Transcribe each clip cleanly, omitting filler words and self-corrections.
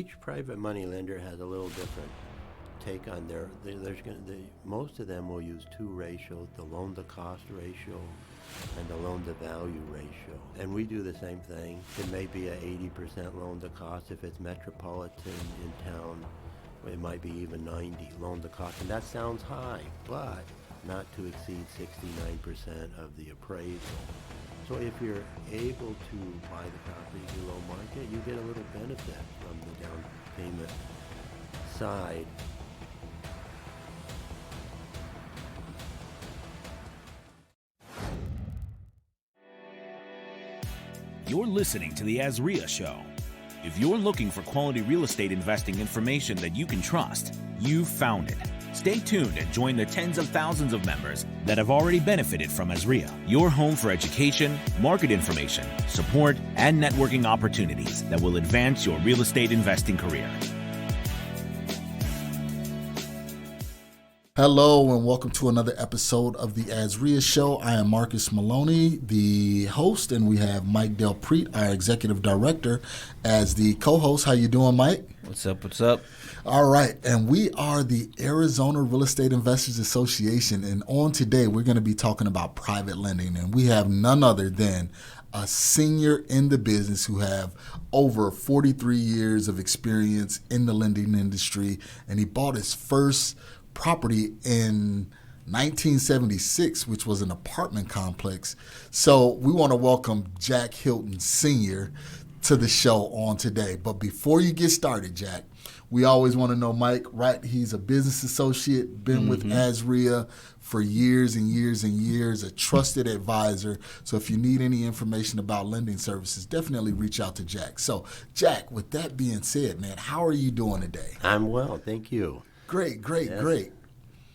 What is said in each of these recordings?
each private money lender has a little different take on most of them will use two ratios, the loan to cost ratio and the loan to value ratio. And we do the same thing. It may be a 80% loan to cost. If it's metropolitan in town, it might be even 90 loan to cost. And that sounds high, but not to exceed 69% of the appraisal. So if you're able to buy the property below market, you get a little benefit from the down payment side. You're listening to the AZREIA Show. If you're looking for quality real estate investing information that you can trust, you've found it. Stay tuned and join the tens of thousands of members that have already benefited from AZREIA, your home for education, market information, support, and networking opportunities that will advance your real estate investing career. Hello and welcome to another episode of the AZREIA Show. I am Marcus Maloney, the host, and we have Mike Del Prete, our executive director, as the co-host. How you doing, Mike? What's up? What's up? All right, and we are the Arizona Real Estate Investors Association, and on today we're going to be talking about private lending, and we have none other than a senior in the business who have over 43 years of experience in the lending industry, and he bought his first property in 1976, which was an apartment complex. So we want to welcome Jack Hilton Sr. to the show on today. But before you get started, Jack, we always want to know Mike, right? He's a business associate, been with AZREIA for years and years and years, a trusted advisor. So if you need any information about lending services, definitely reach out to Jack. So Jack, with that being said, man, how are you doing today? I'm well, thank you. Great.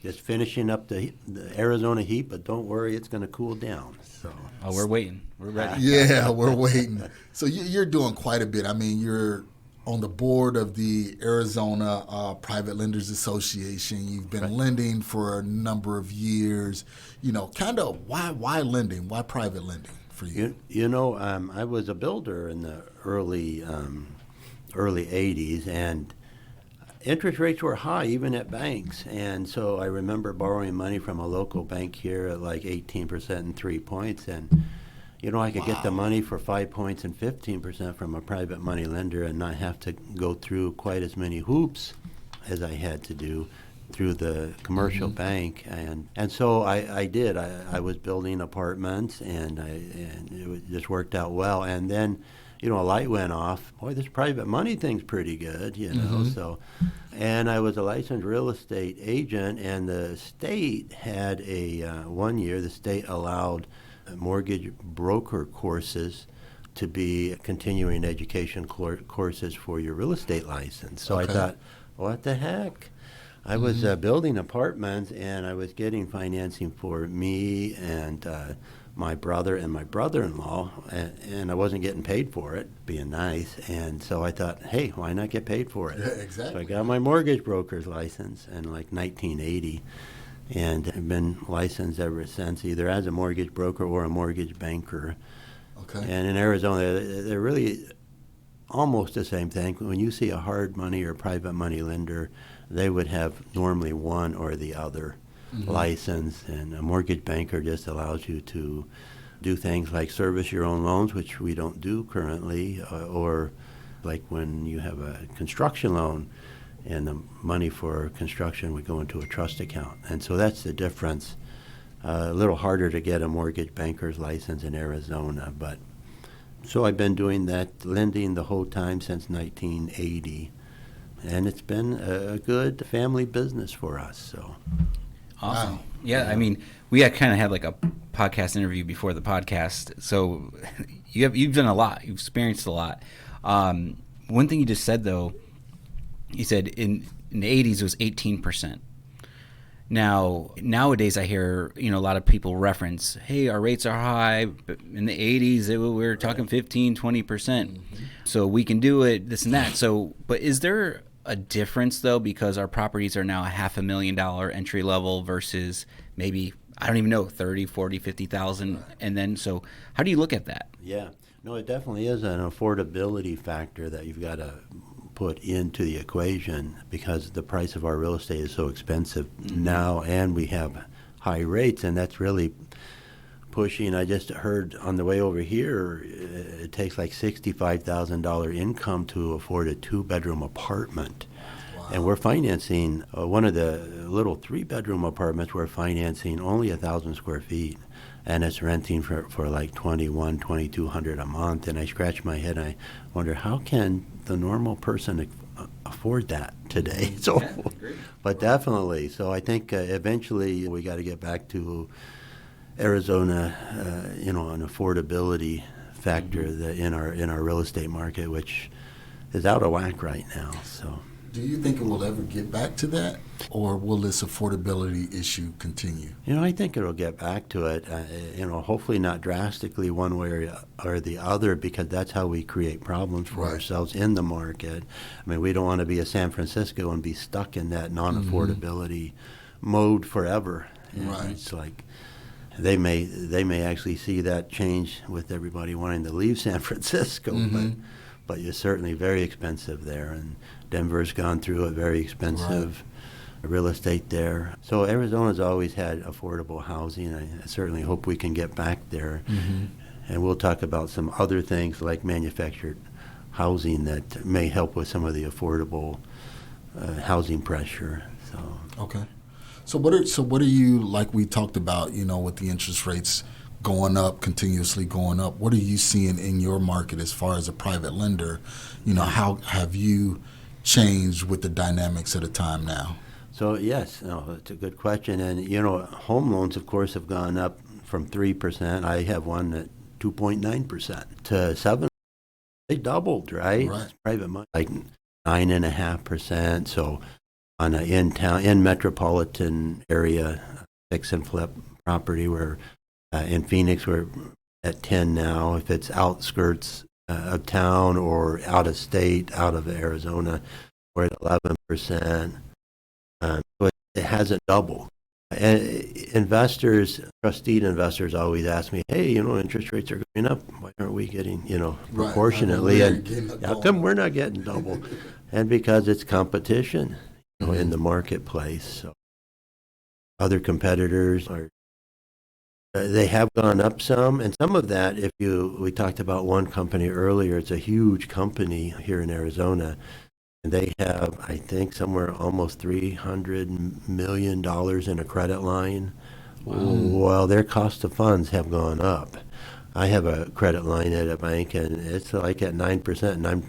Just finishing up the Arizona heat, but don't worry, it's going to cool down. So, we're waiting. We're ready. Yeah, we're waiting. So you're doing quite a bit. I mean, you're on the board of the Arizona Private Lenders Association. You've been lending for a number of years. You know, kind of why lending? Why private lending for you? I was a builder in the early 80s, and interest rates were high, even at banks. And so I remember borrowing money from a local bank here at like 18% and 3 points. And, I could get the money for 5 points and 15% from a private money lender and not have to go through quite as many hoops as I had to do through the commercial bank. And so I did. I was building apartments, and it just worked out well. And then a light went off. Boy, this private money thing's pretty good, So, and I was a licensed real estate agent, and the state had one year the state allowed mortgage broker courses to be continuing education courses for your real estate license. So I thought, what the heck? I was building apartments, and I was getting financing for me and my brother and my brother-in-law, and I wasn't getting paid for it, being nice. And so I thought, hey, why not get paid for it? Yeah, exactly. So I got my mortgage broker's license in like 1980, and I've been licensed ever since, either as a mortgage broker or a mortgage banker. Okay. And in Arizona, they're really almost the same thing. When you see a hard money or private money lender, they would have normally one or the other license, and a mortgage banker just allows you to do things like service your own loans, which we don't do currently, or like when you have a construction loan and the money for construction would go into a trust account. And so that's the difference. A little harder to get a mortgage banker's license in Arizona, but so I've been doing that lending the whole time since 1980, and it's been a good family business for us. So. Awesome. Wow. Yeah, I mean, we kind of had like a podcast interview before the podcast. So you've done a lot. You've experienced a lot. One thing you just said, though, you said in the 80s it was 18%. Now, nowadays I hear, a lot of people reference, hey, our rates are high. But in the 80s, we were talking 15, 20%. So we can do it, this and that. So, but is there a difference, though, because our properties are now $500,000 entry level versus maybe, I don't even know, 30, 40, 50,000? And then, so how do you look at that? Yeah, no, it definitely is an affordability factor that you've got to put into the equation because the price of our real estate is so expensive now, and we have high rates, and that's really pushing. I just heard on the way over here, it takes like $65,000 income to afford a 2-bedroom apartment. Wow. And we're financing one of the little 3-bedroom apartments. We're financing only 1,000 square feet, and it's renting for like $2,200 a month. And I scratch my head. And I wonder, how can the normal person afford that today? So, yeah, but definitely. So I think eventually we got to get back to Arizona, an affordability factor that in our real estate market, which is out of whack right now. So, do you think it will ever get back to that, or will this affordability issue continue? I think it'll get back to it. Hopefully not drastically one way or the other, because that's how we create problems for ourselves in the market. I mean, we don't want to be a San Francisco and be stuck in that non-affordability mode forever. Right. It's like they may actually see that change with everybody wanting to leave San Francisco, but you're certainly very expensive there, and Denver's gone through a very expensive real estate there. So Arizona's always had affordable housing. I certainly hope we can get back there, and we'll talk about some other things like manufactured housing that may help with some of the affordable housing pressure. So okay. So what are you, like we talked about, with the interest rates going up, continuously going up, what are you seeing in your market as far as a private lender? How have you changed with the dynamics of the time now? So yes, it's a good question. And home loans, of course, have gone up from 3%. I have one at 2.9% to 7%. They doubled, right? Private money, like 9.5%. So on a in metropolitan area, fix and flip property, where in Phoenix we're at 10 now. If it's outskirts of town or out of state, out of Arizona, we're at 11%. But it hasn't doubled. And trustee investors always ask me, hey, interest rates are going up. Why aren't we getting, proportionately? And how come we're not getting double? And because it's competition, in the marketplace. So other competitors they have gone up some, and some of that, we talked about one company earlier. It's a huge company here in Arizona, and they have, I think, somewhere almost $300 million in a credit line. Well, their cost of funds have gone up. I have a credit line at a bank, and it's like at 9%, and I'm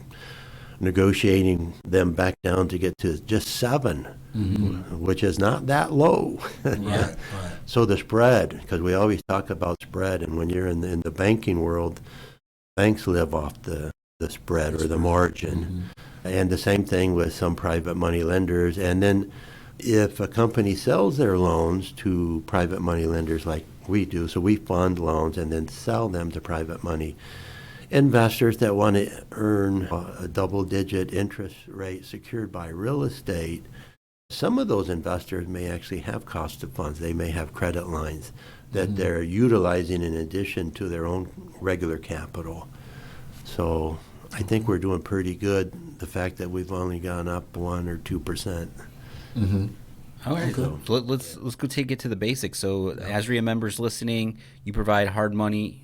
negotiating them back down to get to just 7%, which is not that low. Right. So the spread, because we always talk about spread, and when you're in the banking world, banks live off the spread or the margin. And the same thing with some private money lenders. And then if a company sells their loans to private money lenders like we do, so we fund loans and then sell them to private money investors that want to earn a double-digit interest rate secured by real estate, some of those investors may actually have cost of funds. They may have credit lines that they're utilizing in addition to their own regular capital. So I think we're doing pretty good, the fact that we've only gone up 1 or 2%. All right, so let's go get to the basics. So AZREIA members listening, you provide hard money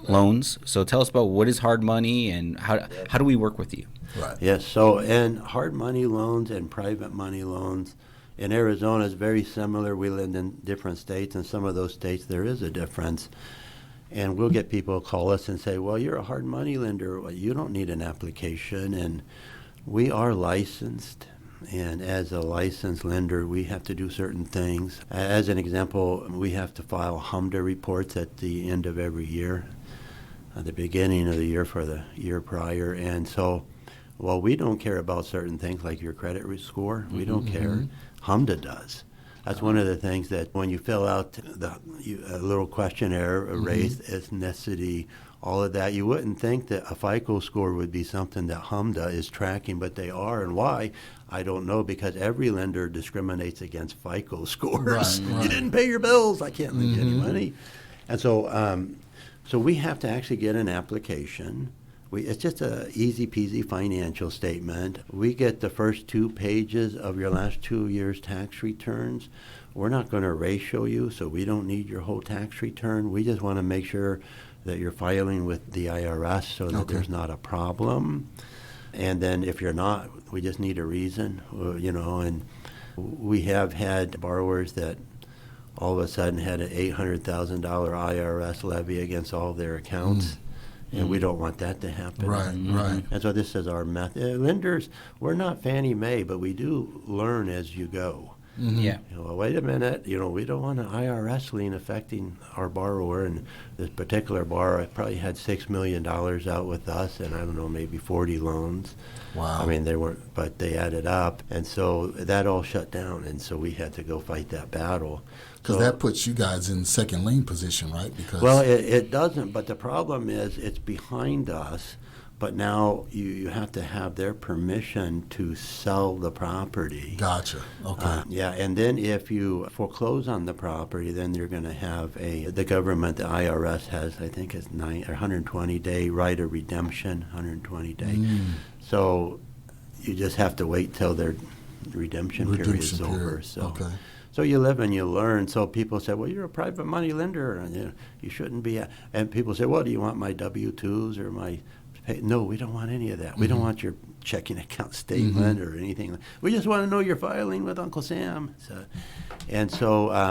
loans. So tell us about what is hard money and how do we work with you? Right. Yes. So, and hard money loans and private money loans in Arizona is very similar. We live in different states, and some of those states there is a difference. And we'll get people call us and say, well, you're a hard money lender. Well, you don't need an application. And we are licensed. And as a licensed lender, we have to do certain things. As an example, we have to file HMDA reports at the end of every year, at the beginning of the year for the year prior. And so, well, we don't care about certain things like your credit score. We don't care. HMDA does. That's one of the things that when you fill out a little questionnaire, race, ethnicity, all of that, you wouldn't think that a FICO score would be something that HMDA is tracking, but they are. And why? I don't know, because every lender discriminates against FICO scores. Right. You didn't pay your bills. I can't lend you any money. And so, so we have to actually get an application. It's just a easy peasy financial statement. We get the first 2 pages of your last 2 years' tax returns. We're not going to ratio you, so we don't need your whole tax return. We just want to make sure that you're filing with the IRS so that there's not a problem. And then if you're not, we just need a reason, and we have had borrowers that all of a sudden had an $800,000 IRS levy against all their accounts. And we don't want that to happen. Right. And so this is our method. Lenders, we're not Fannie Mae, but we do learn as you go. Yeah. Wait a minute, we don't want an IRS lien affecting our borrower. And this particular borrower probably had $6 million out with us, and I don't know, maybe 40 loans. Wow. I mean, they weren't, but they added up. And so that all shut down, and so we had to go fight that battle. Because that puts you guys in second lien position, right? Well, it doesn't, but the problem is it's behind us, but now you have to have their permission to sell the property. Gotcha. Okay. Yeah, and then if you foreclose on the property, then you're going to have the government, the IRS has, I think it's 120-day right of redemption, 120 day. So you just have to wait till their redemption period is over. So you live and you learn. So people say, well, you're a private money lender, and you shouldn't be. And people say, well, do you want my W-2s or my pay? No, we don't want any of that. We don't want your checking account statement or anything. We just want to know you're filing with Uncle Sam. So,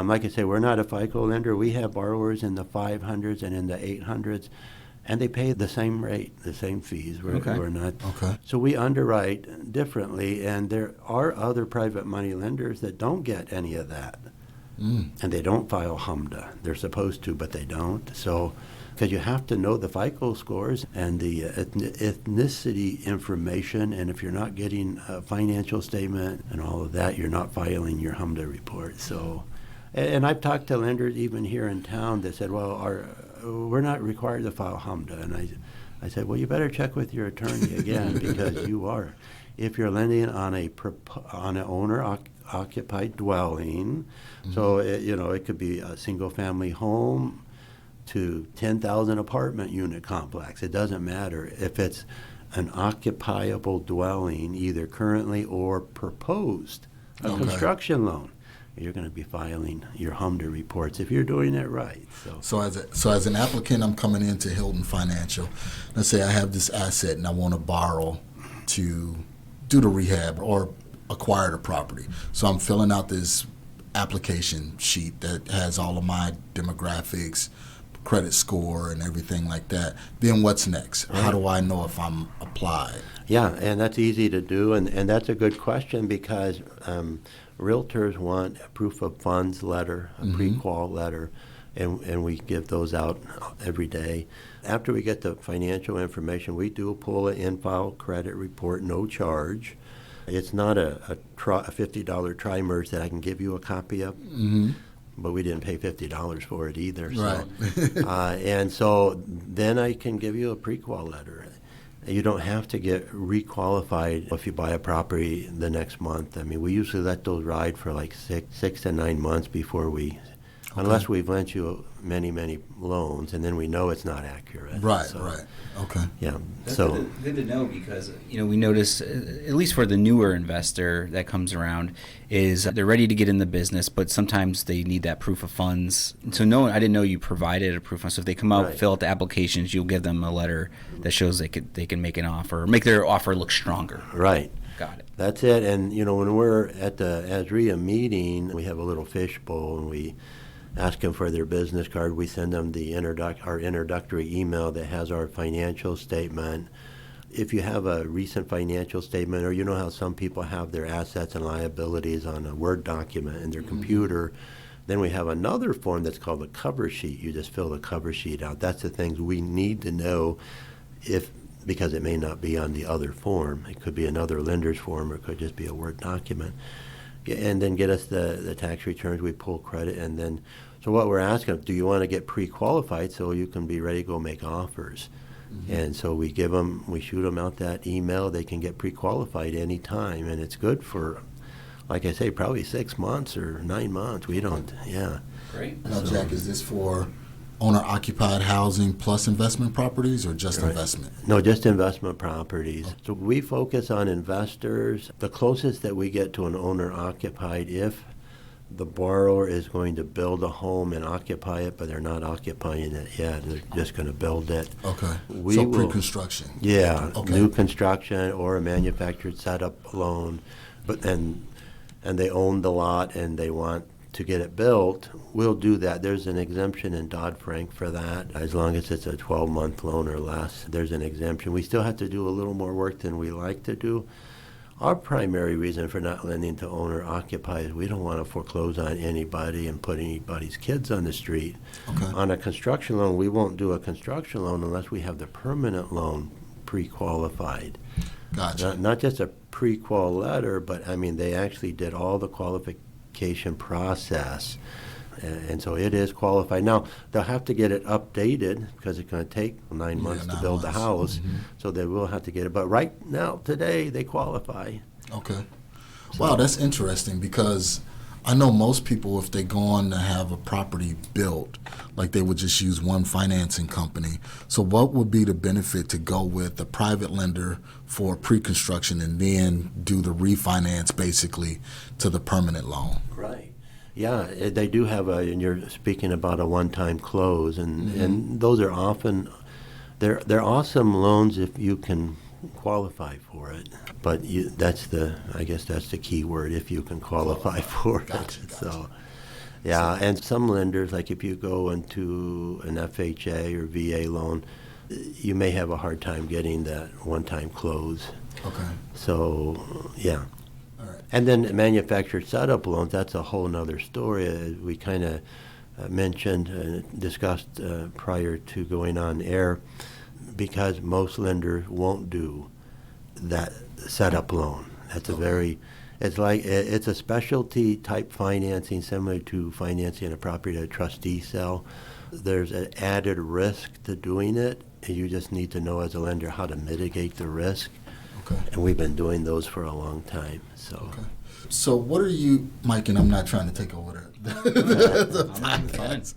like I say, we're not a FICO lender. We have borrowers in the 500s and in the 800s. And they pay the same rate, the same fees. We're not. Okay. So we underwrite differently, and there are other private money lenders that don't get any of that. And they don't file HMDA. They're supposed to, but they don't. So, because you have to know the FICO scores and the ethnicity information, and if you're not getting a financial statement and all of that, you're not filing your HMDA report. So, and I've talked to lenders even here in town that said, well, we're not required to file HMDA. And I said, well, you better check with your attorney again, because you are. If you're lending on an owner-occupied dwelling, so it could be a single-family home to 10,000 apartment unit complex. It doesn't matter if it's an occupiable dwelling, either currently or proposed, a construction loan. You're going to be filing your HMDA reports if you're doing it right. So as an applicant, I'm coming into Hilton Financial. Let's say I have this asset and I want to borrow to do the rehab or acquire the property. So I'm filling out this application sheet that has all of my demographics, credit score, and everything like that. Then what's next? How do I know if I'm applied? Yeah, and that's easy to do, and that's a good question, because realtors want a proof of funds letter, a pre-qual letter, and we give those out every day. After we get the financial information, we do pull an in-file credit report, no charge. It's not a $50 tri-merge that I can give you a copy of. But we didn't pay $50 for it either. Right. And so then I can give you a pre-qual letter. You don't have to get re-qualified if you buy a property the next month. I mean, we usually let those ride for like six to 9 months before unless we've lent you many loans, and then we know it's not accurate. Right. Okay. Yeah. That's So good to know, because we notice, at least for the newer investor that comes around, is they're ready to get in the business, but sometimes they need that proof of funds. So I didn't know you provided a proof of funds. So if they come out, fill out the applications, you'll give them a letter that shows they can make an offer, make their offer look stronger. Right. Got it. That's it. And when we're at the AZREIA meeting, we have a little fishbowl, and we ask them for their business card. We send them our introductory email that has our financial statement. If you have a recent financial statement, or how some people have their assets and liabilities on a Word document in their computer, then we have another form that's called a cover sheet. You just fill the cover sheet out. That's the things we need to know, because it may not be on the other form. It could be another lender's form, or it could just be a Word document. And then get us the tax returns. We pull credit, and then, so what we're asking, do you want to get pre-qualified so you can be ready to go make offers? And so we shoot them out that email. They can get pre-qualified any time, and it's good for, like I say, probably 6 months or 9 months. We don't, Now, Jack, is this for owner-occupied housing plus investment properties, or just Right. investment? No, just investment properties. So we focus on investors. The closest that we get to an owner-occupied, if the borrower is going to build a home and occupy it, but they're not occupying it yet, they're just going to build it. Okay. We So will- pre-construction. Yeah, Okay. new construction or a manufactured setup loan, but and they own the lot and they want to get it built, we'll do that. There's an exemption in Dodd-Frank for that. As long as it's a 12-month loan or less, there's an exemption. We still have to do a little more work than we like to do. Our primary reason for not lending to owner-occupied is we don't want to foreclose on anybody and put anybody's kids on the street. Okay. On a construction loan, we won't do a construction loan unless we have the permanent loan pre-qualified. Gotcha. Not just a pre-qual letter, but I mean, they actually did all the qualification process. And so it is qualified. Now, they'll have to get it updated because it's going to take 9 months to 9 build the months. house. Mhm. So they will have to get it. But right now, today, they qualify. Okay. Wow, that's interesting because I know most people, if they go on to have a property built, like they would just use one financing company. So what would be the benefit to go with a private lender for pre-construction and then do the refinance basically to the permanent loan? Right. Yeah, they do have and you're speaking about a one-time close, and those are often, they're awesome loans if you can qualify for it. But I guess that's the key word, if you can qualify for it. Gotcha. So, yeah, and some lenders, like if you go into an FHA or VA loan, you may have a hard time getting that one-time close. Okay. So, yeah. All right. And then manufactured setup loans, that's a whole nother story. We kind of mentioned and discussed prior to going on air, because most lenders won't do that setup loan. That's it's a specialty type financing similar to financing a property that a trustee sell. There's an added risk to doing it, and you just need to know as a lender how to mitigate the risk. Okay. And we've been doing those for a long time. So. Okay. So what are you, Mike, and I'm not trying to take over the podcast.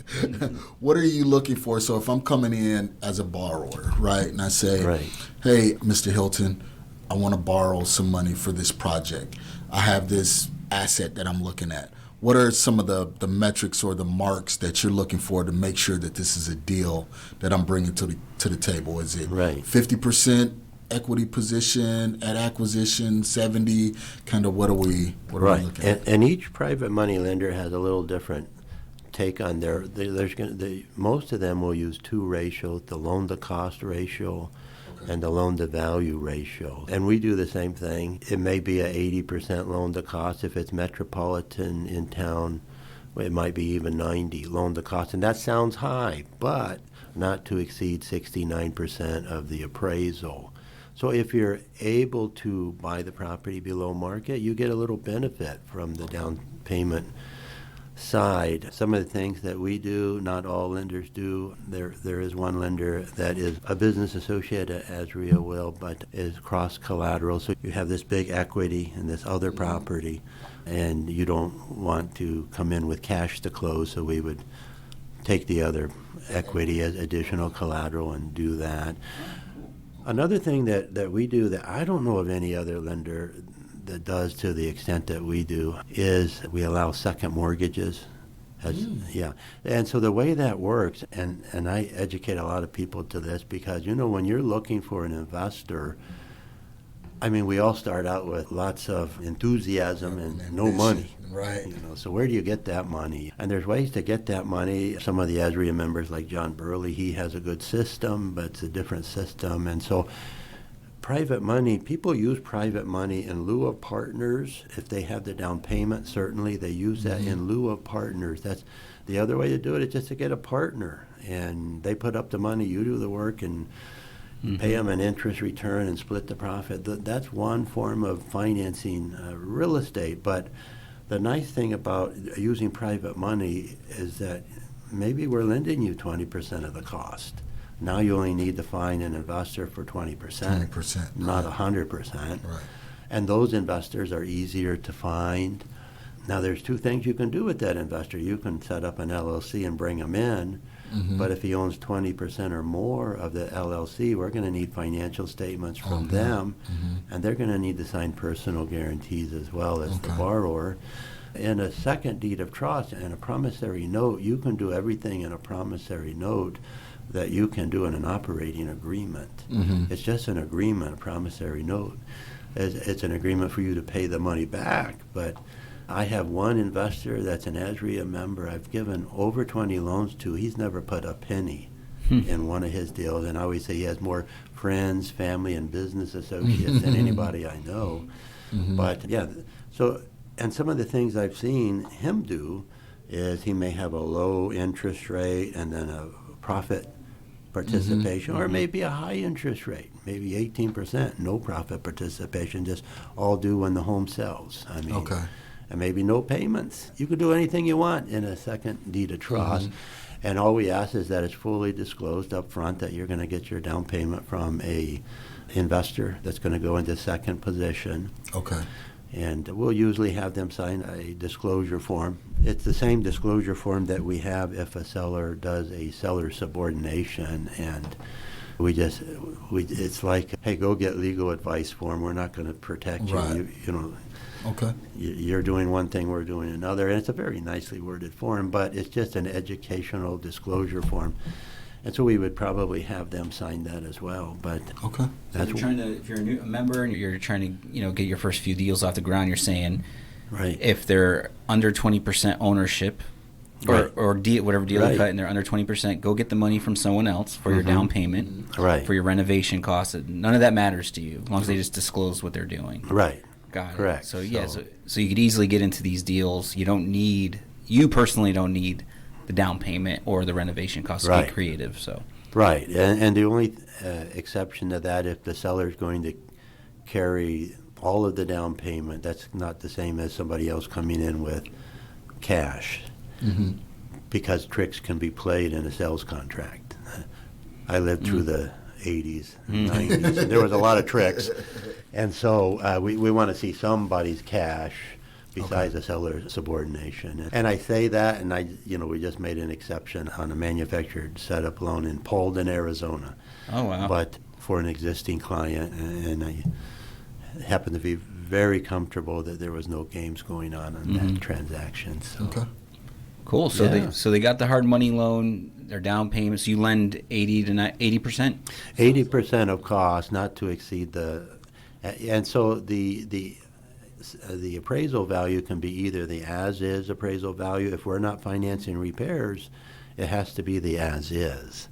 What are you looking for? So if I'm coming in as a borrower, right, and I say, Right. hey, Mr. Hilton, I want to borrow some money for this project. I have this asset that I'm looking at. What are some of the metrics or the marks that you're looking for to make sure that this is a deal that I'm bringing to the table? Is it Right. 50% equity position at acquisition, 70? Kind of what are we looking at? And each private money lender has a little different take on most of them will use two ratios, the loan to cost ratio and the loan to value ratio. And we do the same thing. It may be a 80% loan to cost. If it's metropolitan in town, it might be even 90 loan to cost. And that sounds high, but not to exceed 69% of the appraisal. So if you're able to buy the property below market, you get a little benefit from the down payment side. Some of the things that we do, not all lenders do. There is one lender that is a business associate at AZREIA will, but is cross-collateral. So you have this big equity in this other property, and you don't want to come in with cash to close, so we would take the other equity as additional collateral and do that. Another thing that we do that I don't know of any other lender that does to the extent that we do is we allow second mortgages. Yeah. And so the way that works, and I educate a lot of people to this because, when you're looking for an investor, I mean, we all start out with lots of enthusiasm and no money. Right. So where do you get that money? And there's ways to get that money. Some of the AZREIA members, like John Burley, he has a good system, but it's a different system. And so private money, people use private money in lieu of partners. If they have the down payment, certainly they use that in lieu of partners. That's the other way to do it, is just to get a partner. And they put up the money, you do the work, and pay them an interest return and split the profit. That's one form of financing real estate. But the nice thing about using private money is that maybe we're lending you 20% of the cost. Now you only need to find an investor for 20%, 20%, not right. 100%. Right. And those investors are easier to find. Now there's two things you can do with that investor. You can set up an LLC and bring them in, But if he owns 20% or more of the LLC, we're going to need financial statements from them, and they're going to need to sign personal guarantees as well as the borrower. In a second deed of trust and a promissory note, you can do everything in a promissory note that you can do in an operating agreement. It's just an agreement, a promissory note. It's an agreement for you to pay the money back, but I have one investor that's an AZREIA member I've given over 20 loans to. He's never put a penny in one of his deals, and I always say he has more friends, family, and business associates than anybody I know. But yeah, so, and some of the things I've seen him do is he may have a low interest rate and then a profit participation, or maybe a high interest rate, maybe 18%, no profit participation, just all due when the home sells. I mean, and maybe no payments. You could do anything you want in a second deed of trust. And all we ask is that it's fully disclosed up front that you're going to get your down payment from a investor that's going to go into second position. And we'll usually have them sign a disclosure form. It's the same disclosure form that we have if a seller does a seller subordination, and it's like, hey, go get legal advice form. We're not going to protect you. You know, you're doing one thing, we're doing another, and it's a very nicely worded form, but it's just an educational disclosure form. And so we would probably have them sign that as well. But that's if you're a member and you're trying to get your first few deals off the ground, you're saying if they're under 20% ownership or whatever deal you cut and they're under 20%, go get the money from someone else for your down payment, for your renovation costs. None of that matters to you as long as they just disclose what they're doing. Got it. Correct. So so you could easily get into these deals. You personally don't need the down payment or the renovation costs to get creative. So and the only exception to that, if the seller is going to carry all of the down payment, that's not the same as somebody else coming in with cash, because tricks can be played in a sales contract. I lived through the 80s, 90s, and there was a lot of tricks, and so we want to see somebody's cash besides a seller's subordination. And I say that, and we just made an exception on a manufactured setup loan in Polden, Arizona. Oh, wow. But for an existing client, and I happened to be very comfortable that there was no games going on that transaction. So. Cool. So they got the hard money loan, their down payments. You lend 80%? 80% of cost, not to exceed and so the appraisal value can be either the as-is appraisal value. If we're not financing repairs, it has to be the as-is.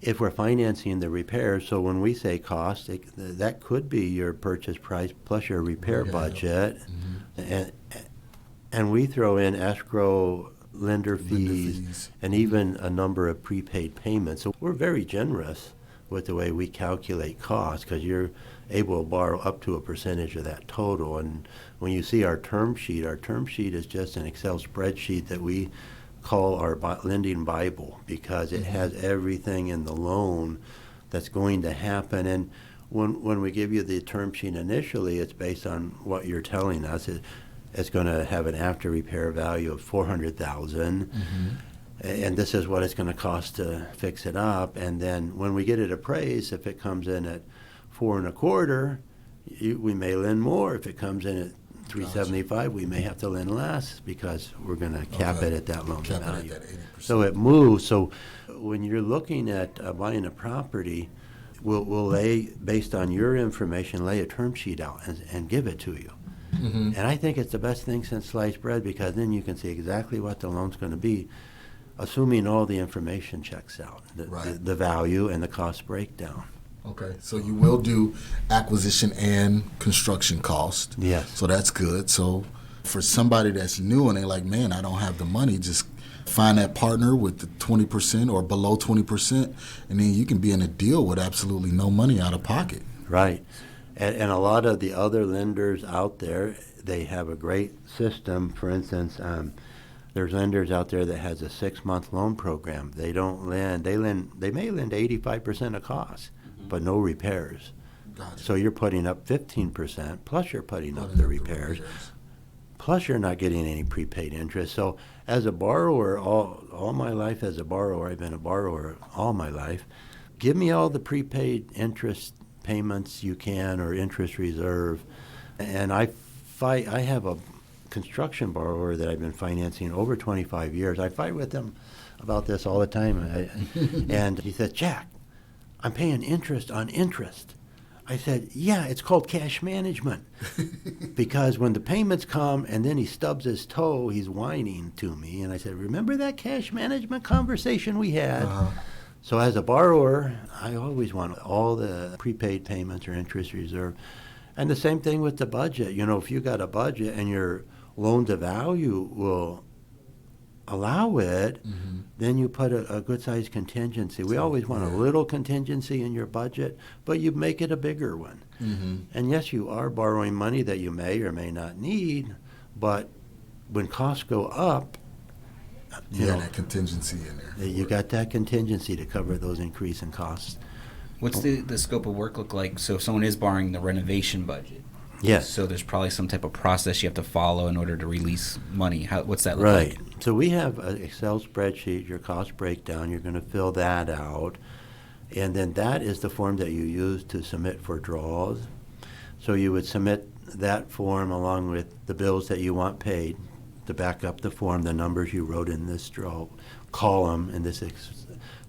If we're financing the repairs, so when we say cost, that could be your purchase price plus your repair budget, and we throw in escrow, lender fees, and even a number of prepaid payments. So we're very generous with the way we calculate costs, because you're able to borrow up to a percentage of that total. And when you see our term sheet is just an Excel spreadsheet that we call our lending Bible, because it has everything in the loan that's going to happen. And when we give you the term sheet initially, it's based on what you're telling us. It's going to have an after repair value of $400,000. And this is what it's going to cost to fix it up. And then when we get it appraised, if it comes in at 4.25, we may lend more. If it comes in at 375, we may have to lend less, because we're going to cap it at that loan value. So it moves. So when you're looking at buying a property, we'll lay, based on your information, lay a term sheet out and give it to you. And I think it's the best thing since sliced bread, because then you can see exactly what the loan's going to be, assuming all the information checks out, the value and the cost breakdown. So you will do acquisition and construction cost. Yes. So that's good. So for somebody that's new and they're like, man, I don't have the money, just find that partner with the 20% or below 20%, and then you can be in a deal with absolutely no money out of pocket. Right. And a lot of the other lenders out there, they have a great system. For instance, there's lenders out there that has a 6-month loan program. They don't lend. They may lend 85% of costs, but no repairs. So you're putting up 15%, plus you're putting up the repairs, Plus, you're not getting any prepaid interest. So as a borrower, all my life as a borrower, I've been a borrower all my life, give me all the prepaid interest payments you can or interest reserve. And I have a construction borrower that I've been financing over 25 years. I fight with him about this all the time. And he said, Jack, I'm paying interest on interest. I said, yeah, it's called cash management. Because when the payments come and then he stubs his toe, he's whining to me. And I said, remember that cash management conversation we had? So as a borrower, I always want all the prepaid payments or interest reserve. And the same thing with the budget. You know, if you got a budget and your loan to value will allow it, then you put a good-sized contingency. We always want a little contingency in your budget, but you make it a bigger one. And yes, you are borrowing money that you may or may not need, but when costs go up, you know, that contingency in there. You got that contingency to cover those increasing costs. What's the scope of work look like? So if someone is borrowing the renovation budget, yes. So there's probably some type of process you have to follow in order to release money. What's that look Right. like? So we have an Excel spreadsheet, your cost breakdown. You're going to fill that out. And then that is the form that you use to submit for draws. So you would submit that form along with the bills that you want paid to back up the form, the numbers you wrote in this draw column in this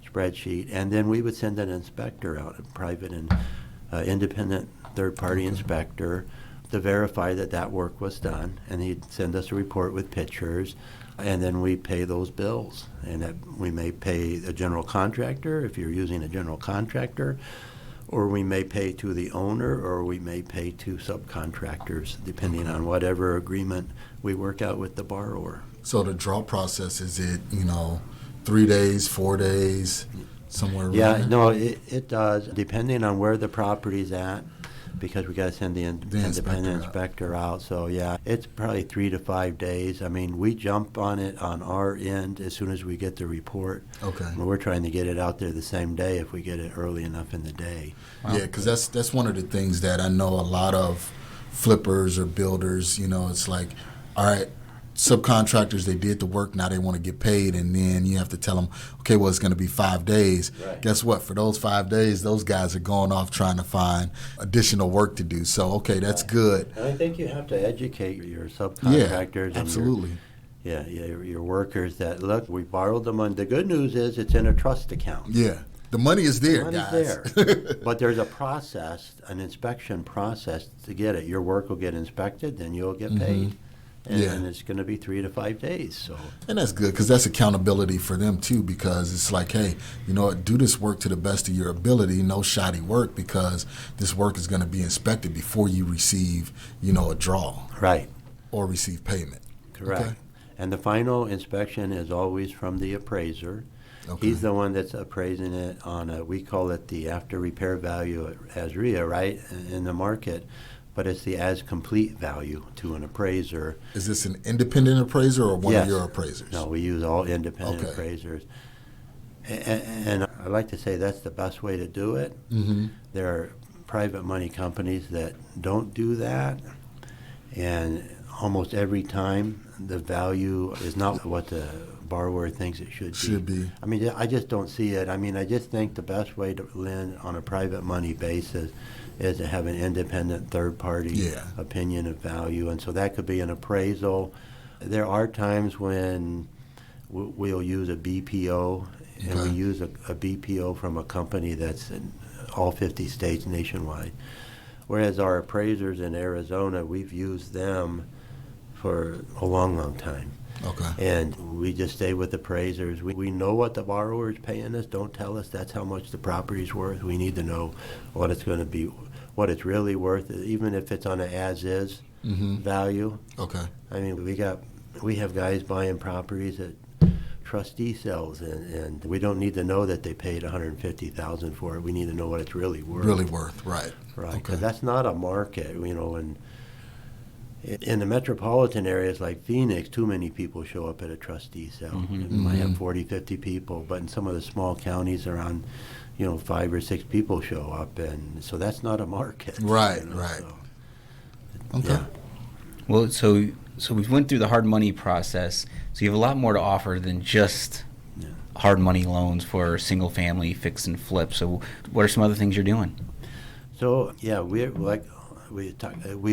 spreadsheet. And then we would send an inspector out, a private and independent third-party inspector, to verify that that work was done. And he'd send us a report with pictures. And then we pay those bills. And that we may pay a general contractor if you're using a general contractor, or we may pay to the owner, or we may pay to subcontractors, depending on whatever agreement we work out with the borrower. So the draw process, is it, 3 days, 4 days, somewhere around there? No, it does, depending on where the property's at, because we got to send the independent inspector out. So, yeah, it's probably 3 to 5 days. I mean, we jump on it on our end as soon as we get the report. Okay. And we're trying to get it out there the same day if we get it early enough in the day. Wow. Yeah, because that's one of the things that I know a lot of flippers or builders, it's like, all right, subcontractors, they did the work, now they want to get paid, and then you have to tell them, okay, well, it's going to be 5 days. Right. Guess what? For those 5 days, those guys are going off trying to find additional work to do. So, okay, that's good. And I think you have to educate your subcontractors. Yeah, absolutely. And your workers that, look, we borrowed the money. The good news is it's in a trust account. Yeah. The money is there, the money's guys. there. But there's a process, an inspection process to get it. Your work will get inspected, then you'll get paid. And it's going to be 3 to 5 days. So, and that's good, because that's accountability for them too, because it's like, hey, you know what, do this work to the best of your ability, no shoddy work, because this work is going to be inspected before you receive, a draw. Right. Or receive payment. Correct. Okay. And the final inspection is always from the appraiser. Okay. He's the one that's appraising it on we call it the after repair value at AZREIA, right, in the market. But it's the as complete value to an appraiser. Is this an independent appraiser or one of your appraisers? No, we use all independent appraisers. And I like to say that's the best way to do it. Mm-hmm. There are private money companies that don't do that. And almost every time the value is not what the borrower thinks it should be. I mean, I just don't see it. I mean, I just think the best way to lend on a private money basis is to have an independent third-party opinion of value. And so that could be an appraisal. There are times when we'll use a BPO, and we use a BPO from a company that's in all 50 states nationwide. Whereas our appraisers in Arizona, we've used them for a long, long time. Okay. And we just stay with appraisers. We know what the borrower is paying us. Don't tell us that's how much the property's worth. We need to know what it's going to be, what it's really worth, even if it's on an as-is value. Okay. I mean, we have guys buying properties at trustee sales, and we don't need to know that they paid $150,000 for it. We need to know what it's really worth. Really worth, right. Right, because that's not a market, and in the metropolitan areas like Phoenix, too many people show up at a trustee sale. You might have 40, 50 people, but in some of the small counties around, 5 or 6 people show up, and so that's not a market. Right, right. So, okay. Yeah. Well, so So we went through the hard money process. So you have a lot more to offer than just hard money loans for single family fix and flip. So what are some other things you're doing? So yeah, we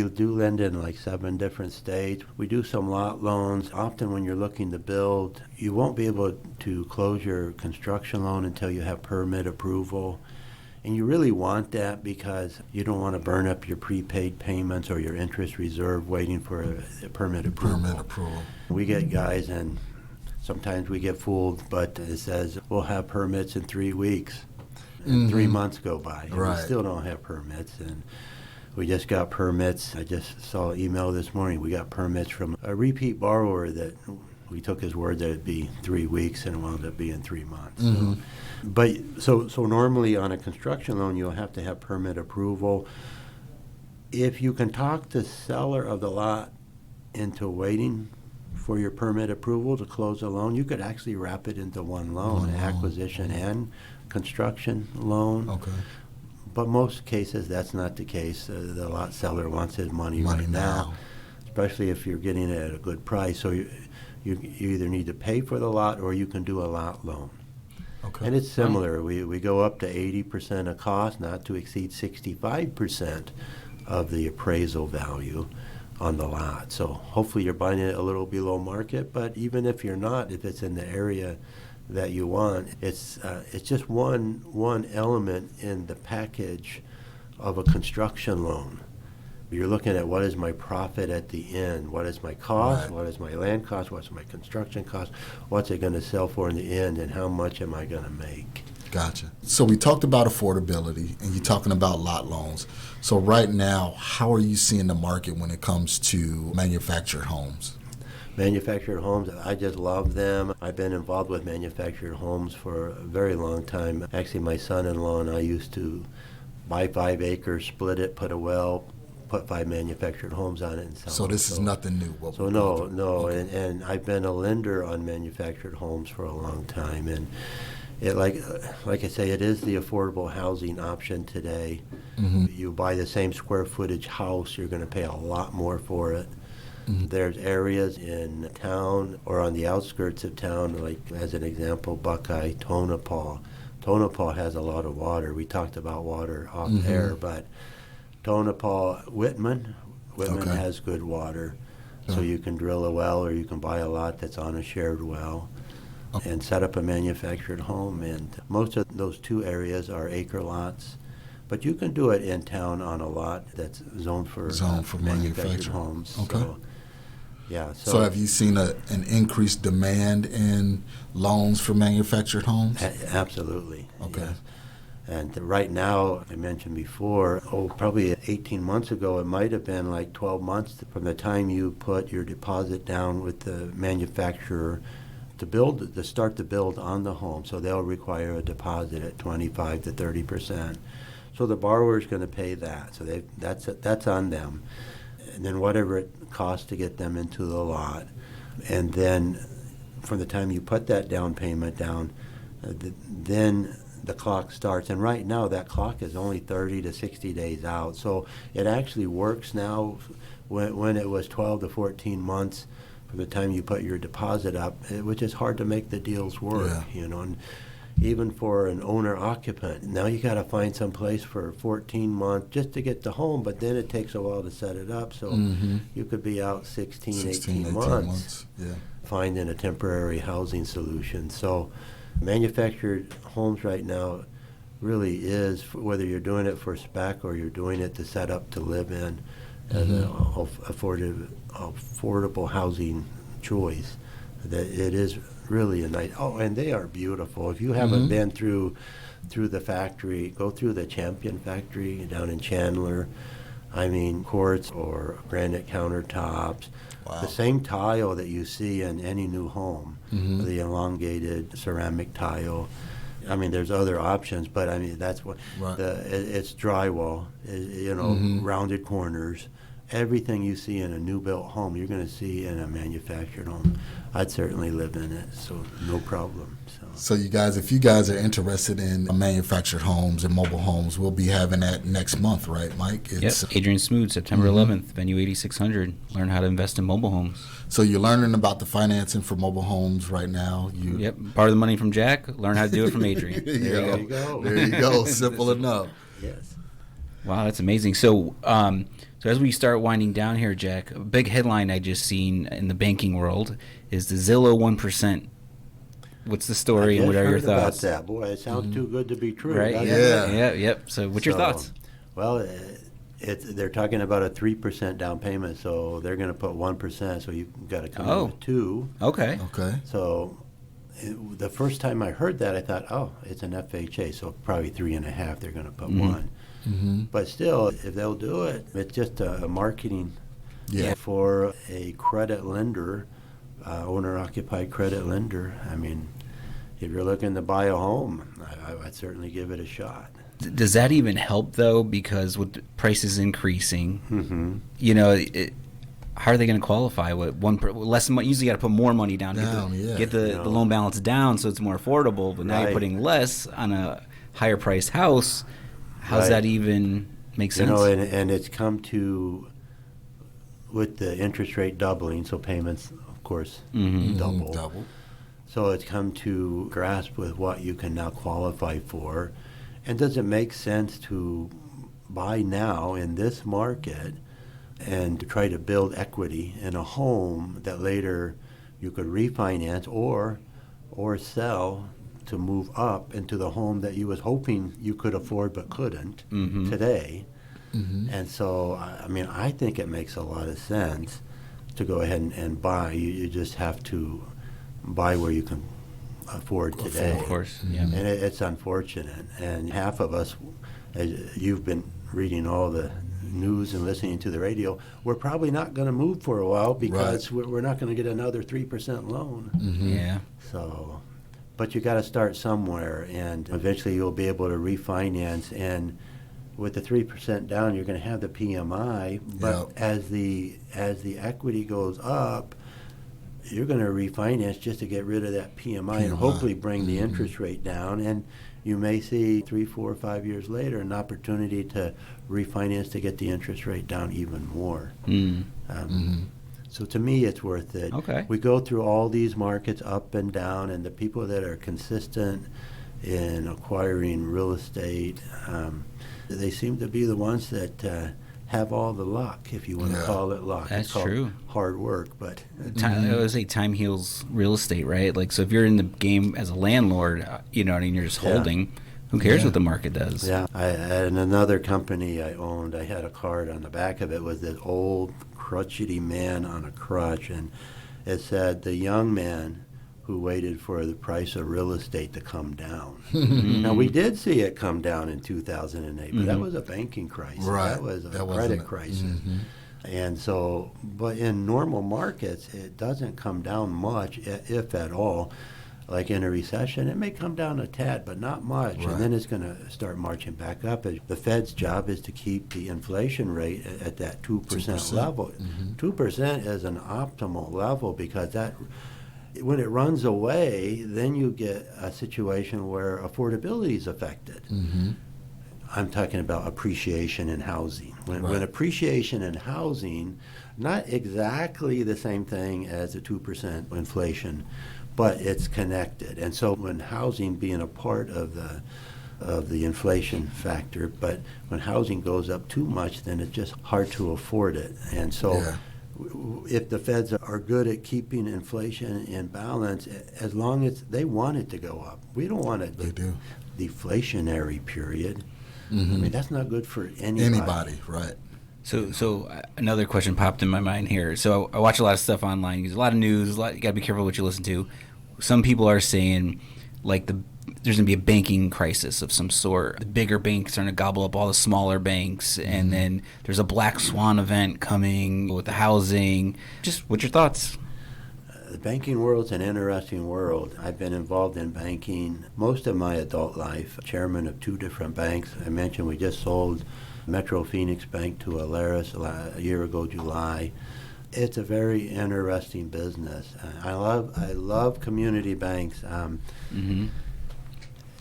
do lend in like 7 different states. We do some lot loans. Often when you're looking to build, you won't be able to close your construction loan until you have permit approval. And you really want that because you don't want to burn up your prepaid payments or your interest reserve waiting for a permit approval. We get guys, and sometimes we get fooled, but it says we'll have permits in 3 weeks. And 3 months go by, and we still don't have permits. And we just got permits. I just saw an email this morning. We got permits from a repeat borrower that we took his word that it'd be 3 weeks, and it wound up being 3 months. So normally on a construction loan, you'll have to have permit approval. If you can talk the seller of the lot into waiting for your permit approval to close a loan, you could actually wrap it into one loan, acquisition and construction loan. Okay. But most cases, that's not the case. The lot seller wants his money right now, especially if you're getting it at a good price. So you either need to pay for the lot or you can do a lot loan. Okay. And it's similar. We go up to 80% of cost, not to exceed 65% of the appraisal value on the lot. So hopefully you're buying it a little below market, but even if you're not, if it's in the area that you want, it's just one element in the package of a construction loan. You're looking at what is my profit at the end, what is my cost, what is my land cost, what's my construction cost, what's it going to sell for in the end, and how much am I going to make. Gotcha. So we talked about affordability, and you're talking about lot loans. So right now, how are you seeing the market when it comes to manufactured homes? Manufactured homes, I just love them. I've been involved with manufactured homes for a very long time. Actually, my son-in-law and I used to buy 5 acres, split it, put a well, put 5 manufactured homes on it and sell So them. this is nothing new. No, and I've been a lender on manufactured homes for a long time, and it like I say, it is the affordable housing option today. You buy the same square footage house, you're going to pay a lot more for it. There's areas in town or on the outskirts of town, like as an example, Buckeye, Tonopah. Tonopah has a lot of water. We talked about water off air, but Tonopah, Whitman has good water. So you can drill a well, or you can buy a lot that's on a shared well and set up a manufactured home. And most of those 2 areas are acre lots. But you can do it in town on a lot that's zoned for manufactured homes. Okay. So have you seen an increased demand in loans for manufactured homes? Absolutely. Okay. Yes. And right now, I mentioned before, probably 18 months ago, it might have been like 12 months from the time you put your deposit down with the manufacturer to start the build on the home. So they'll require a deposit at 25 to 30%. So the borrower is going to pay that. So that's on them. And then whatever it costs to get them into the lot. And then from the time you put that down payment down, then the clock starts. And right now that clock is only 30 to 60 days out. So it actually works now. When it was 12 to 14 months from the time you put your deposit up, which is hard to make the deals work, And even for an owner-occupant, now you got to find some place for 14 months just to get the home, but then it takes a while to set it up. So you could be out 18 months finding a temporary housing solution. So manufactured homes right now really is, whether you're doing it for spec or you're doing it to set up to live in, as an affordable housing choice, that it is really a nice. And they are beautiful. If you haven't been through the factory, go through the Champion factory down in Chandler. I mean, quartz or granite countertops. Wow. The same tile that you see in any new home, the elongated ceramic tile. I mean, there's other options, but I mean, that's what it's drywall, rounded corners, everything you see in a new built home, you're going to see in a manufactured home. I'd certainly live in it, so no problem. So you guys, if you guys are interested in manufactured homes and mobile homes, we'll be having that next month, right, Mike? Yes, Adrian Smoot, September 11th, venue 8600. Learn how to invest in mobile homes. So you're learning about the financing for mobile homes right now. Yep, borrow the money from Jack, learn how to do it from Adrian. There you go. There you go. Simple enough. Yes. Wow, that's amazing. So, so as we start winding down here, Jack, a big headline I just seen in the banking world is the Zillow 1%. What's the story and what are your thoughts? About that. Boy, it sounds too good to be true. Right? Yep. So what's your thoughts? Well, they're talking about a 3% down payment, so they're going to put 1%, so you've got to come in with 2. Okay. So the first time I heard that, I thought, oh, it's an FHA, so probably 3.5, they're going to put 1. But still, if they'll do it, it's just a marketing for a credit lender, owner-occupied credit lender. I mean, if you're looking to buy a home, I'd certainly give it a shot. Does that even help, though? Because with the prices increasing, how are they going to qualify? Less money? Usually, you got to put more money down to get the loan balance down, so it's more affordable. But now you're putting less on a higher priced house. How's that even make sense? And it's come to, with the interest rate doubling, so payments, of course, double. So it's come to grasp with what you can now qualify for. And does it make sense to buy now in this market and to try to build equity in a home that later you could refinance or sell to move up into the home that you was hoping you could afford but couldn't today? And so, I mean, I think it makes a lot of sense to go ahead and buy. You just have to buy where you can afford today. Of course, And it's unfortunate. And half of us, as you've been reading all the news and listening to the radio, we're probably not going to move for a while because we're not going to get another 3% loan. So, but you got to start somewhere, and eventually you'll be able to refinance. And with the 3% down, you're going to have the PMI. But as the equity goes up, you're going to refinance just to get rid of that PMI and hopefully bring the interest rate down. And you may see 3, 4, 5 years later an opportunity to refinance to get the interest rate down even more. So to me, it's worth it. We go through all these markets up and down, and the people that are consistent in acquiring real estate, they seem to be the ones that have all the luck, if you want to call it luck. That's true. Hard work, but I would say time heals real estate, right? Like, so if you're in the game as a landlord, and you're just holding, who cares what the market does? I had another company I owned. I had a card on the back of it with this old crotchety man on a crutch, and it said, "The young man who waited for the price of real estate to come down." Now, we did see it come down in 2008, but that was a banking crisis. That was a credit crisis. And so, but in normal markets, it doesn't come down much, if at all. Like in a recession, it may come down a tad, but not much. And then it's going to start marching back up. The Fed's job is to keep the inflation rate at that 2% level. 2% is an optimal level, because that, when it runs away, then you get a situation where affordability is affected. I'm talking about appreciation in housing. When appreciation in housing, not exactly the same thing as the 2% inflation, but it's connected. And so when housing being a part of the inflation factor, but when housing goes up too much, then it's just hard to afford it. And so if the Feds are good at keeping inflation in balance, as long as they want it to go up, we don't want a deflationary period. I mean, that's not good for anybody. So another question popped in my mind here. So I watch a lot of stuff online. There's a lot of news. You got to be careful what you listen to. Some people are saying, like, there's going to be a banking crisis of some sort. The bigger banks are going to gobble up all the smaller banks, and then there's a black swan event coming with the housing. Just what's your thoughts? The banking world's an interesting world. I've been involved in banking most of my adult life, chairman of 2 different banks. I mentioned we just sold Metro Phoenix Bank to Alaris a year ago, July. It's a very interesting business. I love community banks.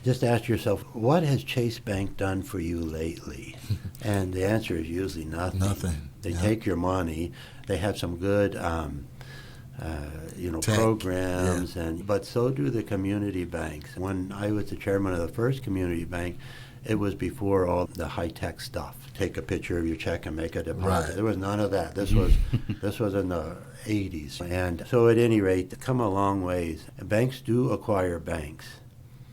Just ask yourself, what has Chase Bank done for you lately? And the answer is usually nothing. Nothing. They take your money. They have some good, Tech. programs, but so do the community banks. When I was the chairman of the first community bank, it was before all the high-tech stuff. Take a picture of your check and make a deposit. Right. There was none of that. This was in the 80s. And so at any rate, come a long ways. Banks do acquire banks.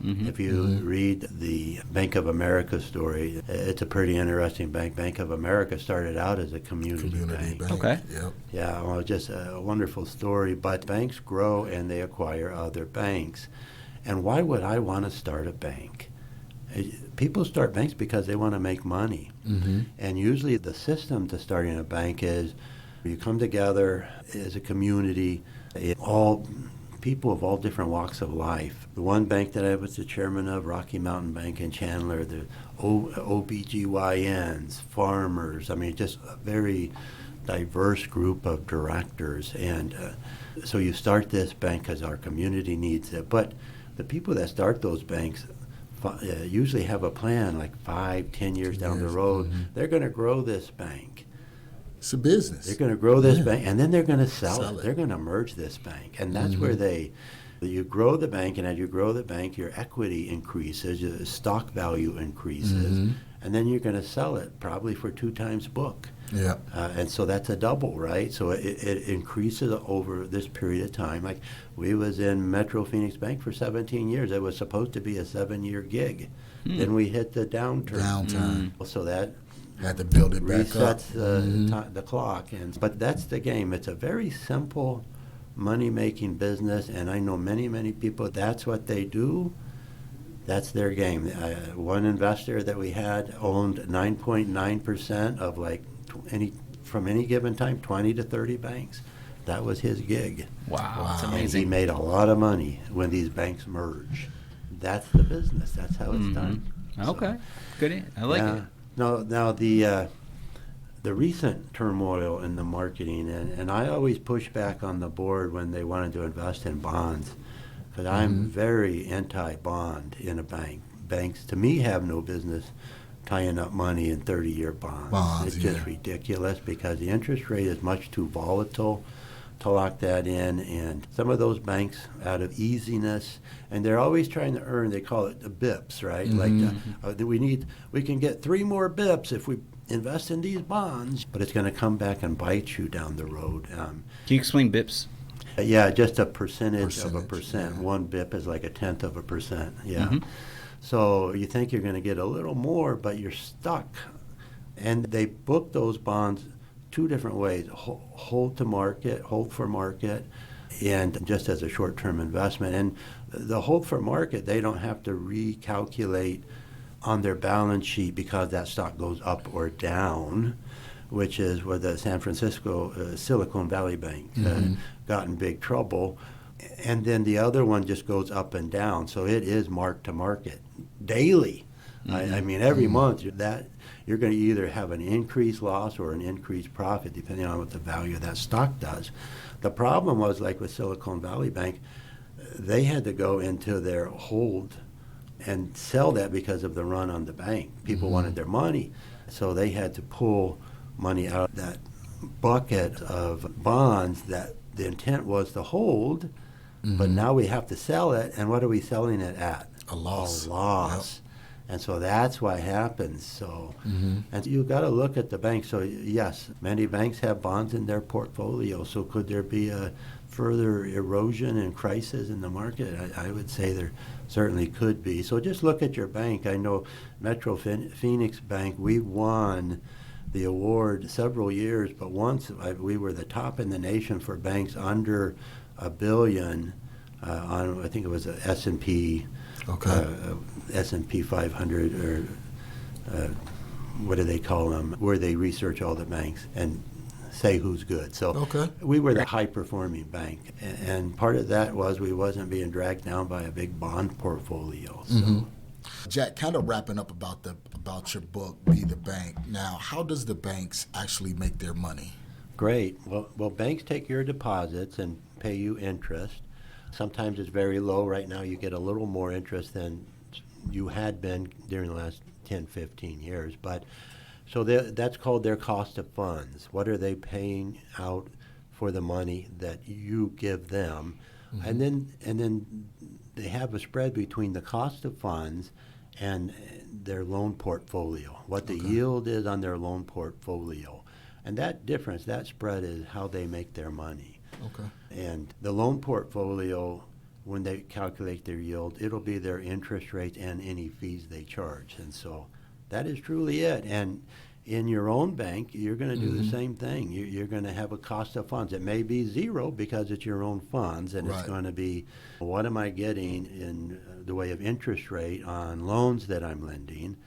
If you read the Bank of America story, it's a pretty interesting bank. Bank of America started out as a community bank. Okay. Yep. Yeah, well, just a wonderful story. But banks grow and they acquire other banks. And why would I want to start a bank? People start banks because they want to make money. And usually the system to starting a bank is you come together as a community, all people of all different walks of life. The one bank that I was the chairman of, Rocky Mountain Bank in Chandler, the OBGYNs, farmers, I mean, just a very diverse group of directors. And so you start this bank because our community needs it. But the people that start those banks usually have a plan like 5-10 years down the road. They're going to grow this bank. It's a business. They're going to grow this bank, and then they're going to sell it. They're going to merge this bank, and that's where you grow the bank, and as you grow the bank, your equity increases, your stock value increases, and then you're going to sell it probably for 2 times book. Yeah. And so that's a double, right? So it increases over this period of time. Like we was in Metro Phoenix Bank for 17 years. It was supposed to be a 7-year gig. Then we hit the downturn. So that had to build it back up. Resets the clock. But that's the game. It's a very simple money-making business, and I know many people, that's what they do. That's their game. One investor that we had owned 9.9% of from any given time, 20 to 30 banks. That was his gig. Wow. That's And amazing. he made a lot of money when these banks merge. That's the business. That's how it's done. Okay. Good. I like it. Now the recent turmoil in the marketing, and I always push back on the board when they wanted to invest in bonds, because I'm very anti-bond in a bank. Banks, to me, have no business tying up money in 30-year bonds. It's just ridiculous because the interest rate is much too volatile to lock that in, and some of those banks, out of easiness, and they're always trying to earn, they call it the BIPs, right? We can get 3 more BIPs if we invest in these bonds, but it's going to come back and bite you down the road. Can you explain BIPs? Yeah, just a percentage of a percent. Yeah. 1 BIP is like 1/10 of a percent. Yeah. So you think you're going to get a little more, but you're stuck. And they book those bonds 2 different ways: hold to market, hold for market, and just as a short-term investment. And the hold for market, they don't have to recalculate on their balance sheet because that stock goes up or down, which is where the San Francisco Silicon Valley Bank got in big trouble. And then the other one just goes up and down. So it is mark to market daily. I mean, every month you're going to either have an increased loss or an increased profit, depending on what the value of that stock does. The problem was, like with Silicon Valley Bank, they had to go into their hold and sell that because of the run on the bank. People wanted their money, so they had to pull money out of that bucket of bonds that the intent was to hold, but now we have to sell it, and what are we selling it at? A loss. A loss. Yep. And so that's what happens. So, and you've got to look at the bank. So yes, many banks have bonds in their portfolio. So could there be a further erosion and crisis in the market? I would say there certainly could be. So just look at your bank. I know Metro Phoenix Bank, we won the award several years, but once we were the top in the nation for banks under $1 billion on, I think it was a S&P. S&P 500, or what do they call them, where they research all the banks and say who's good. So we were the high-performing bank, and part of that was we wasn't being dragged down by a big bond portfolio. So. Jack, kind of wrapping up about your book, Be the Bank. Now, how does the banks actually make their money? Great. Well, banks take your deposits and pay you interest. Sometimes it's very low. Right now you get a little more interest than you had been during the last 10, 15 years. But so that's called their cost of funds. What are they paying out for the money that you give them? And then they have a spread between the cost of funds and their loan portfolio, what the yield is on their loan portfolio. And that difference, that spread, is how they make their money. Okay. And the loan portfolio, when they calculate their yield, it'll be their interest rate and any fees they charge. And so that is truly it. And in your own bank, you're going to do the same thing. You're going to have a cost of funds. It may be zero because it's your own funds, and it's going to be, what am I getting in the way of interest rate on loans that I'm lending?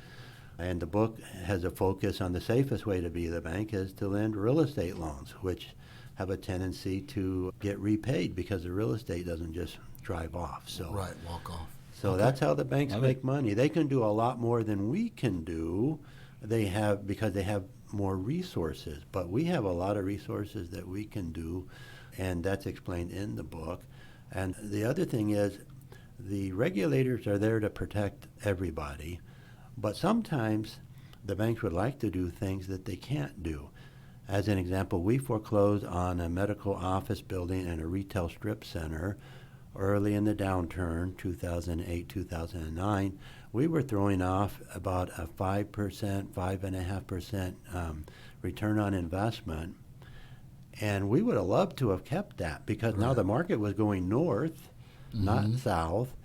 And the book has a focus on the safest way to be the bank is to lend real estate loans, which have a tendency to get repaid because the real estate doesn't just drive off. So walk off. So that's how the banks make money. They can do a lot more than we can do. Because they have more resources, but we have a lot of resources that we can do, and that's explained in the book. And the other thing is, the regulators are there to protect everybody, but sometimes the banks would like to do things that they can't do. As an example, we foreclosed on a medical office building and a retail strip center early in the downturn, 2008, 2009. We were throwing off about a 5%, 5.5% return on investment. And we would have loved to have kept that because now the market was going north, not south.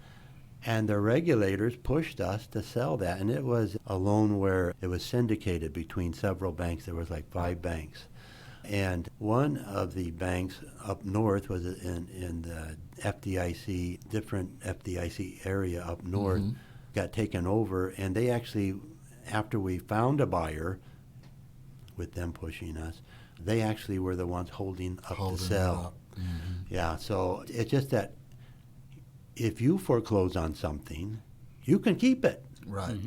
And the regulators pushed us to sell that. And it was a loan where it was syndicated between several banks. There was like 5 banks. And one of the banks up north was in the FDIC, different FDIC area up north, got taken over. And they actually, after we found a buyer, with them pushing us, they actually were the ones holding up the sale. Yeah, so it's just that if you foreclose on something, you can keep it. Right.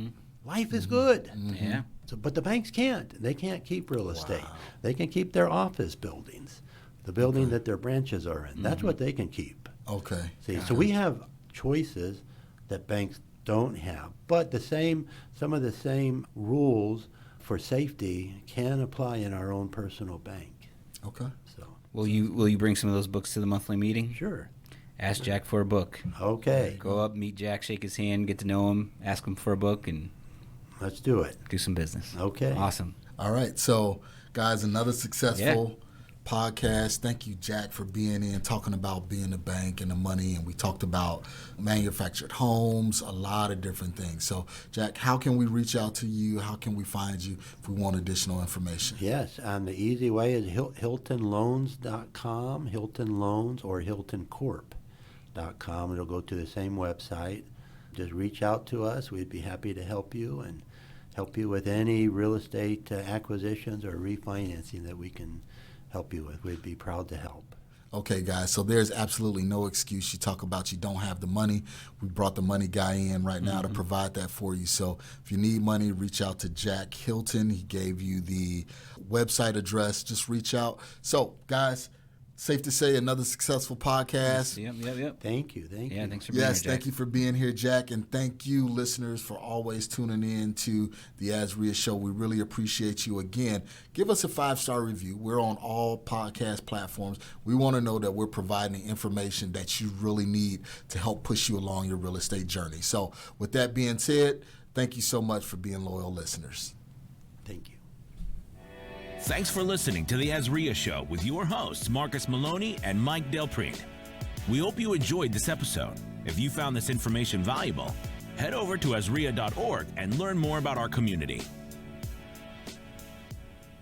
Life is good. Yeah. So, but the banks can't. They can't keep real estate. They can keep their office buildings, the building that their branches are in. That's what they can keep. Okay. See, so we have choices that banks don't have, but some of the same rules for safety can apply in our own personal bank. Okay. So Will you bring some of those books to the monthly meeting? sure. Ask Jack for a book. Okay. Go up, meet Jack, shake his hand, get to know him, ask him for a book, and Let's do it. do some business. Okay. Awesome. All right. So, guys, another successful podcast. Thank you, Jack, for being in, talking about being a bank and the money. And we talked about manufactured homes, a lot of different things. So, Jack, how can we reach out to you? How can we find you if we want additional information? Yes, the easy way is HiltonLoans.com, Hilton Loans, or HiltonCorp.com. It'll go to the same website. Just reach out to us. We'd be happy to help you and help you with any real estate acquisitions or refinancing that we can help you with. We'd be proud to help. Okay, guys, so there's absolutely no excuse. You talk about you don't have the money. We brought the money guy in right now to provide that for you. So if you need money, reach out to Jack Hilton. He gave you the website address. Just reach out. So, guys, safe to say another successful podcast. Yep. Thank you. Yeah, thanks for being here, Yes, Jack. thank you for being here, Jack, and thank you, listeners, for always tuning in to the AZREIA Show. We really appreciate you. Again, give us a 5-star review. We're on all podcast platforms. We want to know that we're providing information that you really need to help push you along your real estate journey. So with that being said, thank you so much for being loyal listeners. Thank you. Thanks for listening to the AZREIA Show with your hosts, Marcus Maloney and Mike Del Prete. We hope you enjoyed this episode. If you found this information valuable, head over to AZREIA.org and learn more about our community.